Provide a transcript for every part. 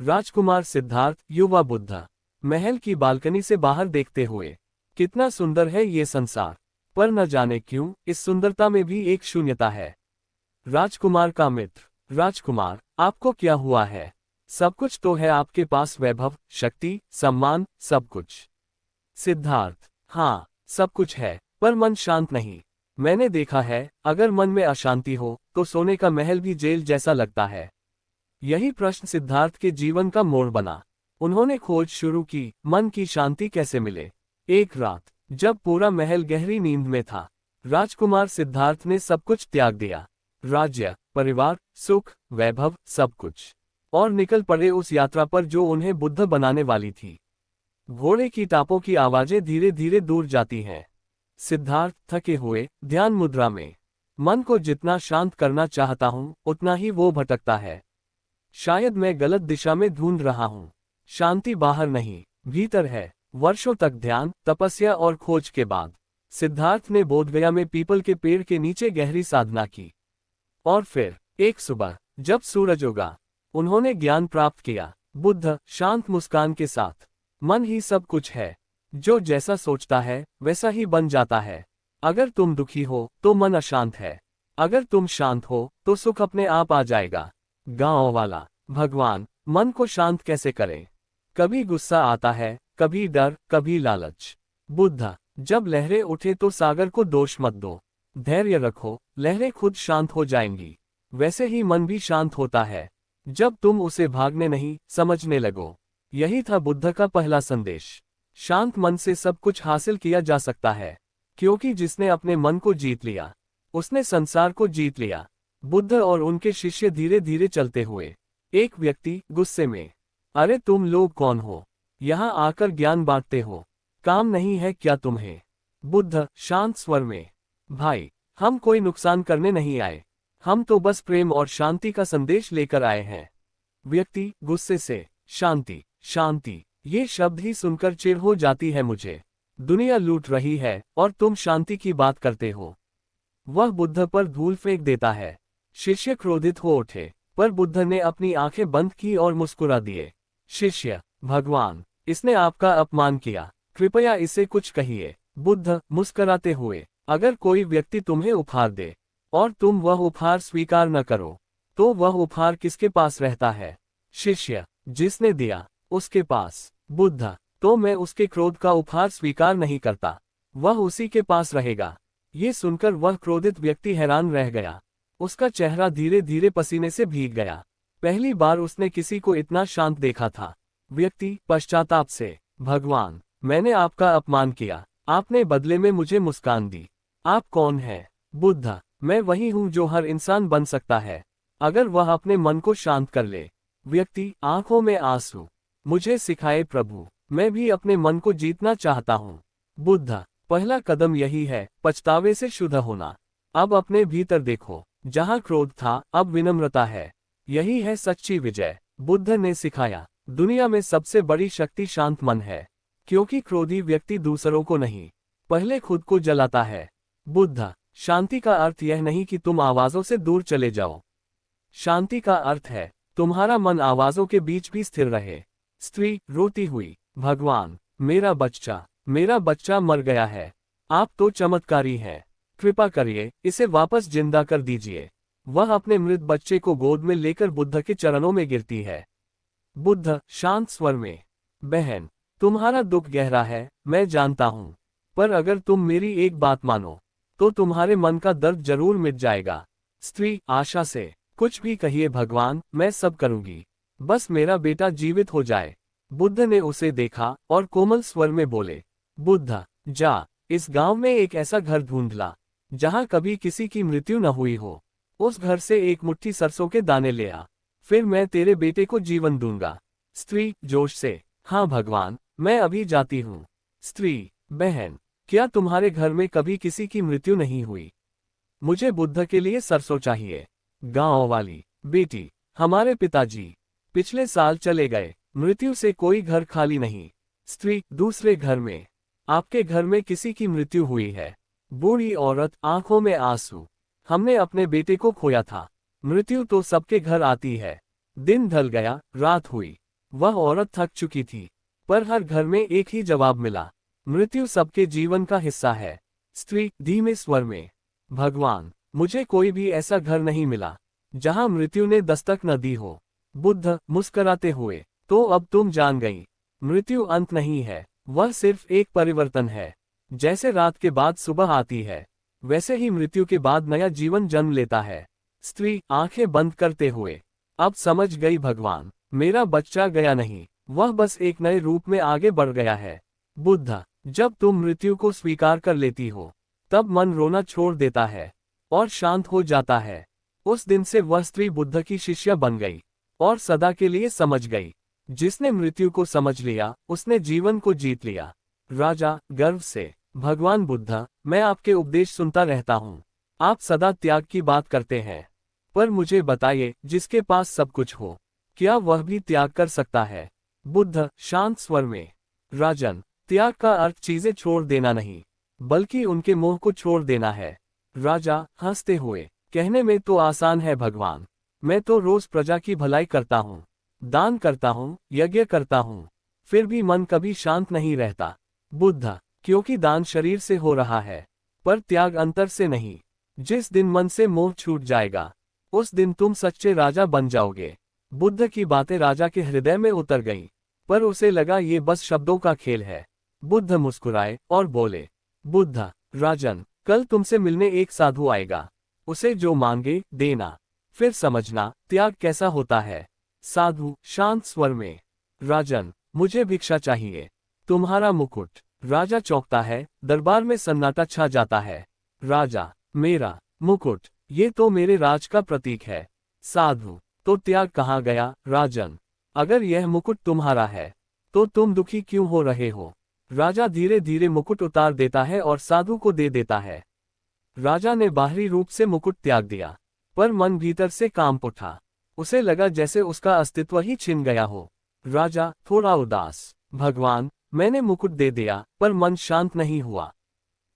राजकुमार सिद्धार्थ, युवा बुद्ध, महल की बालकनी से बाहर देखते हुए। कितना सुंदर है ये संसार, पर न जाने क्यों इस सुंदरता में भी एक शून्यता है। राजकुमार का मित्र, राजकुमार, आपको क्या हुआ है? सब कुछ तो है आपके पास, वैभव, शक्ति, सम्मान, सब कुछ। सिद्धार्थ, हाँ, सब कुछ है, पर मन शांत नहीं। मैंने देखा है, अगर मन में अशांति हो तो सोने का महल भी जेल जैसा लगता है। यही प्रश्न सिद्धार्थ के जीवन का मोड़ बना। उन्होंने खोज शुरू की, मन की शांति कैसे मिले। एक रात, जब पूरा महल गहरी नींद में था, राजकुमार सिद्धार्थ ने सब कुछ त्याग दिया। राज्य, परिवार, सुख, वैभव, सब कुछ, और निकल पड़े उस यात्रा पर जो उन्हें बुद्ध बनाने वाली थी। घोड़े की टापों की आवाजें धीरे धीरे दूर जाती हैं। सिद्धार्थ थके हुए, ध्यान मुद्रा में। मन को जितना शांत करना चाहता हूं, उतना ही वो भटकता है। शायद मैं गलत दिशा में ढूंढ रहा हूं। शांति बाहर नहीं, भीतर है। वर्षों तक ध्यान, तपस्या और खोज के बाद सिद्धार्थ ने बोधगया में पीपल के पेड़ के नीचे गहरी साधना की। और फिर एक सुबह, जब सूरज उगा, उन्होंने ज्ञान प्राप्त किया। बुद्ध, शांत मुस्कान के साथ, मन ही सब कुछ है। जो जैसा सोचता है वैसा ही बन जाता है। अगर तुम दुखी हो तो मन अशांत है, अगर तुम शांत हो तो सुख अपने आप आ जाएगा। गांव वाला, भगवान, मन को शांत कैसे करें? कभी गुस्सा आता है, कभी डर, कभी लालच। बुद्ध, जब लहरें उठे तो सागर को दोष मत दो। धैर्य रखो, लहरें खुद शांत हो जाएंगी। वैसे ही मन भी शांत होता है, जब तुम उसे भागने नहीं, समझने लगो। यही था बुद्ध का पहला संदेश। शांत मन से सब कुछ हासिल किया जा सकता है, क्योंकि जिसने अपने मन को जीत लिया, उसने संसार को जीत लिया। बुद्ध और उनके शिष्य धीरे धीरे चलते हुए। एक व्यक्ति गुस्से में, अरे तुम लोग कौन हो? यहाँ आकर ज्ञान बांटते हो, काम नहीं है क्या तुम्हें? बुद्ध, शांत स्वर में, भाई, हम कोई नुकसान करने नहीं आए, हम तो बस प्रेम और शांति का संदेश लेकर आए हैं। व्यक्ति गुस्से से, शांति, शांति, ये शब्द ही सुनकर चिढ़ हो जाती है मुझे। दुनिया लूट रही है और तुम शांति की बात करते हो। वह बुद्ध पर धूल फेंक देता है। शिष्य क्रोधित हो उठे, पर बुद्ध ने अपनी आंखें बंद की और मुस्कुरा दिए। शिष्य, भगवान, इसने आपका अपमान किया, कृपया इसे कुछ कहिए। बुद्ध, मुस्कुराते हुए, अगर कोई व्यक्ति तुम्हें उपहार दे और तुम वह उपहार स्वीकार न करो, तो वह उपहार किसके पास रहता है? शिष्य, जिसने दिया, उसके पास। बुद्ध, तो मैं उसके क्रोध का उपहार स्वीकार नहीं करता, वह उसी के पास रहेगा। ये सुनकर वह क्रोधित व्यक्ति हैरान रह गया। उसका चेहरा धीरे धीरे पसीने से भीग गया। पहली बार उसने किसी को इतना शांत देखा था। व्यक्ति पश्चाताप से, भगवान, मैंने आपका अपमान किया, आपने बदले में मुझे मुस्कान दी। आप कौन हैं? बुद्ध, मैं वही हूँ जो हर इंसान बन सकता है, अगर वह अपने मन को शांत कर ले। व्यक्ति, आंखों में आंसू, मुझे सिखाए प्रभु, मैं भी अपने मन को जीतना चाहता हूँ। बुद्ध, पहला कदम यही है, पछतावे से शुद्ध होना। अब अपने भीतर देखो, जहाँ क्रोध था अब विनम्रता है। यही है सच्ची विजय। बुद्ध ने सिखाया, दुनिया में सबसे बड़ी शक्ति शांत मन है, क्योंकि क्रोधी व्यक्ति दूसरों को नहीं, पहले खुद को जलाता है। बुद्ध, शांति का अर्थ यह नहीं कि तुम आवाजों से दूर चले जाओ। शांति का अर्थ है, तुम्हारा मन आवाजों के बीच भी स्थिर रहे। स्त्री रोती हुई, भगवान, मेरा बच्चा मर गया है, आप तो चमत्कारी हैं, कृपा करिए इसे वापस जिंदा कर दीजिए। वह अपने मृत बच्चे को गोद में लेकर बुद्ध के चरणों में गिरती है। बुद्ध, शांत स्वर में, बहन, तुम्हारा दुख गहरा है, मैं जानता हूँ, पर अगर तुम मेरी एक बात मानो, तो तुम्हारे मन का दर्द जरूर मिट जाएगा। स्त्री आशा से, कुछ भी कहिए भगवान, मैं सब करूंगी, बस मेरा बेटा जीवित हो जाए। बुद्ध ने उसे देखा और कोमल स्वर में बोले, बुद्ध, जा, इस गांव में एक ऐसा घर ढूंढ ला, जहां कभी किसी की मृत्यु न हुई हो। उस घर से एक मुट्ठी सरसों के दाने ले आ, फिर मैं तेरे बेटे को जीवन दूंगा। स्त्री जोश से, हाँ भगवान, मैं अभी जाती हूँ। स्त्री, बहन, क्या तुम्हारे घर में कभी किसी की मृत्यु नहीं हुई? मुझे बुद्ध के लिए सरसों चाहिए। गांव वाली, बेटी, हमारे पिताजी पिछले साल चले गए, मृत्यु से कोई घर खाली नहीं। स्त्री, दूसरे घर में, आपके घर में किसी की मृत्यु हुई है। बूढ़ी औरत, आंखों में आंसू, हमने अपने बेटे को खोया था। मृत्यु तो सबके घर आती है। दिन ढल गया, रात हुई, वह औरत थक चुकी थी, पर हर घर में एक ही जवाब मिला, मृत्यु सबके जीवन का हिस्सा है। स्त्री धीमे स्वर में, भगवान, मुझे कोई भी ऐसा घर नहीं मिला जहां मृत्यु ने दस्तक न दी हो। बुद्ध मुस्कुराते हुए, तो अब तुम जान गई, मृत्यु अंत नहीं है, वह सिर्फ एक परिवर्तन है। जैसे रात के बाद सुबह आती है, वैसे ही मृत्यु के बाद नया जीवन जन्म लेता है। स्त्री आंखें बंद करते हुए, अब समझ गई भगवान, मेरा बच्चा गया नहीं, वह बस एक नए रूप में आगे बढ़ गया है। बुद्ध, जब तुम मृत्यु को स्वीकार कर लेती हो, तब मन रोना छोड़ देता है और शांत हो जाता है। उस दिन से वह स्त्री बुद्ध की शिष्या बन गई और सदा के लिए समझ गई, जिसने मृत्यु को समझ लिया उसने जीवन को जीत लिया। राजा गर्व से, भगवान बुद्ध, मैं आपके उपदेश सुनता रहता हूँ, आप सदा त्याग की बात करते हैं, पर मुझे बताइए, जिसके पास सब कुछ हो, क्या वह भी त्याग कर सकता है? बुद्ध शांत स्वर में, राजन, त्याग का अर्थ चीजें छोड़ देना नहीं, बल्कि उनके मोह को छोड़ देना है। राजा हंसते हुए, कहने में तो आसान है भगवान, मैं तो रोज प्रजा की भलाई करता हूँ, दान करता हूँ, यज्ञ करता हूँ, फिर भी मन कभी शांत नहीं रहता। बुद्ध, क्योंकि दान शरीर से हो रहा है, पर त्याग अंतर से नहीं। जिस दिन मन से मोह छूट जाएगा, उस दिन तुम सच्चे राजा बन जाओगे। बुद्ध की बातें राजा के हृदय में उतर गईं, पर उसे लगा ये बस शब्दों का खेल है। बुद्ध मुस्कुराए और बोले, बुद्ध, राजन, कल तुमसे मिलने एक साधु आएगा, उसे जो मांगे देना, फिर समझना त्याग कैसा होता है। साधु शांत स्वर में, राजन, मुझे भिक्षा चाहिए, तुम्हारा मुकुट। राजा चौंकता है, दरबार में सन्नाटा छा जाता है। राजा, मेरा मुकुट, ये तो मेरे राज का प्रतीक है। साधु, तो त्याग कहाँ गया राजन? अगर यह मुकुट तुम्हारा है, तो तुम दुखी क्यों हो रहे हो? राजा धीरे धीरे मुकुट उतार देता है और साधु को दे देता है। राजा ने बाहरी रूप से मुकुट त्याग दिया, पर मन भीतर से कांप उठा। उसे लगा जैसे उसका अस्तित्व ही छिन गया हो। राजा थोड़ा उदास, भगवान, मैंने मुकुट दे दिया, पर मन शांत नहीं हुआ,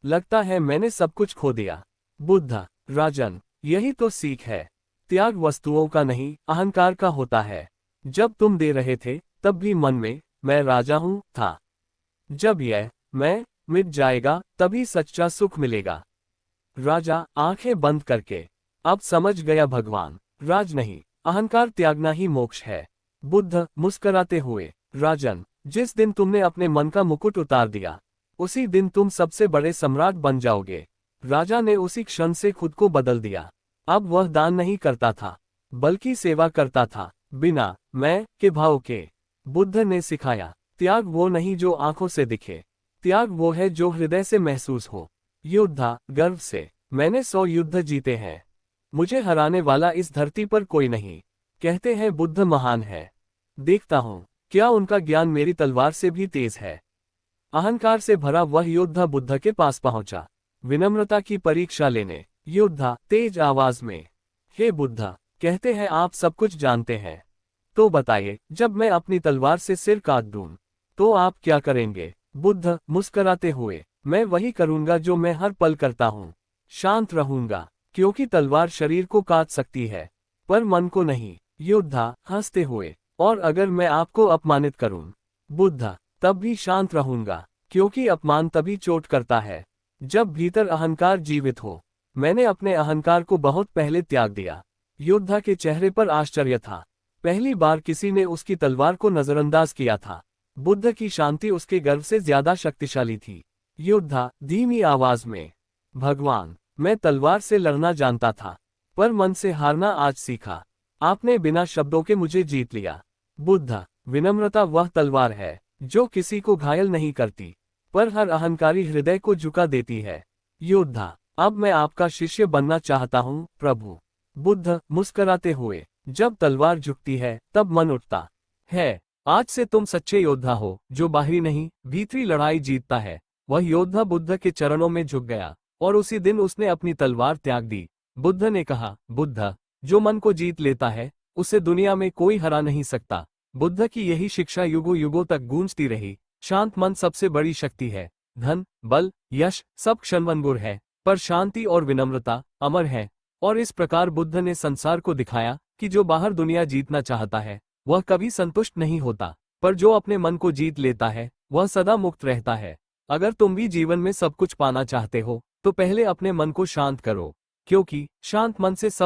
लगता है मैंने सब कुछ खो दिया। बुद्ध, राजन, यही तो सीख है, त्याग वस्तुओं का नहीं, अहंकार का होता है। जब तुम दे रहे थे, तब भी मन में मैं राजा हूं था। जब यह मैं मिट जाएगा, तभी सच्चा सुख मिलेगा। राजा आंखें बंद करके, अब समझ गया भगवान, राज नहीं, अहंकार त्यागना ही मोक्ष है। बुद्ध मुस्कुराते हुए, राजन, जिस दिन तुमने अपने मन का मुकुट उतार दिया, उसी दिन तुम सबसे बड़े सम्राट बन जाओगे। राजा ने उसी क्षण से खुद को बदल दिया। अब वह दान नहीं करता था, बल्कि सेवा करता था, बिना मैं के भाव के। बुद्ध ने सिखाया, त्याग वो नहीं जो आंखों से दिखे, त्याग वो है जो हृदय से महसूस हो। योद्धा गर्व से, मैंने 100 युद्ध जीते हैं, मुझे हराने वाला इस धरती पर कोई नहीं। कहते हैं बुद्ध महान है, देखता हूँ क्या उनका ज्ञान मेरी तलवार से भी तेज है। अहंकार से भरा वह योद्धा बुद्ध के पास पहुंचा, विनम्रता की परीक्षा लेने। योद्धा तेज आवाज में, हे बुद्ध, कहते हैं आप सब कुछ जानते हैं, तो बताइए, जब मैं अपनी तलवार से सिर काट दूं, तो आप क्या करेंगे? बुद्ध मुस्कुराते हुए, मैं वही करूंगा जो मैं हर पल करता हूँ, शांत रहूंगा, क्योंकि तलवार शरीर को काट सकती है, पर मन को नहीं। योद्धा हंसते हुए, और अगर मैं आपको अपमानित करूं? बुद्ध, तब भी शांत रहूंगा, क्योंकि अपमान तभी चोट करता है जब भीतर अहंकार जीवित हो। मैंने अपने अहंकार को बहुत पहले त्याग दिया। योद्धा के चेहरे पर आश्चर्य था, पहली बार किसी ने उसकी तलवार को नजरअंदाज किया था। बुद्ध की शांति उसके गर्व से ज्यादा शक्तिशाली थी। योद्धा धीमी आवाज में, भगवान, मैं तलवार से लड़ना जानता था, पर मन से हारना आज सीखा। आपने बिना शब्दों के मुझे जीत लिया। बुद्ध, विनम्रता वह तलवार है जो किसी को घायल नहीं करती, पर हर अहंकारी हृदय को झुका देती है। योद्धा, अब मैं आपका शिष्य बनना चाहता हूँ प्रभु। बुद्ध मुस्कुराते हुए, जब तलवार झुकती है तब मन उठता है। आज से तुम सच्चे योद्धा हो, जो बाहरी नहीं भीतरी लड़ाई जीतता है। वह योद्धा बुद्ध के चरणों में झुक गया और उसी दिन उसने अपनी तलवार त्याग दी। बुद्ध ने कहा, बुद्ध, जो मन को जीत लेता है, उसे दुनिया में कोई हरा नहीं सकता। बुद्ध की यही शिक्षा युगों युगों तक गूंजती रही। शांत मन सबसे बड़ी शक्ति है। धन, बल, यश सब क्षणभंगुर है, पर शांति और विनम्रता अमर है। और इस प्रकार बुद्ध ने संसार को दिखाया कि जो बाहर दुनिया जीतना चाहता है, वह कभी संतुष्ट नहीं होता, पर जो अपने मन को जीत लेता है वह सदा मुक्त रहता है। अगर तुम भी जीवन में सब कुछ पाना चाहते हो तो पहले अपने मन को शांत करो, क्योंकि शांत मन से सब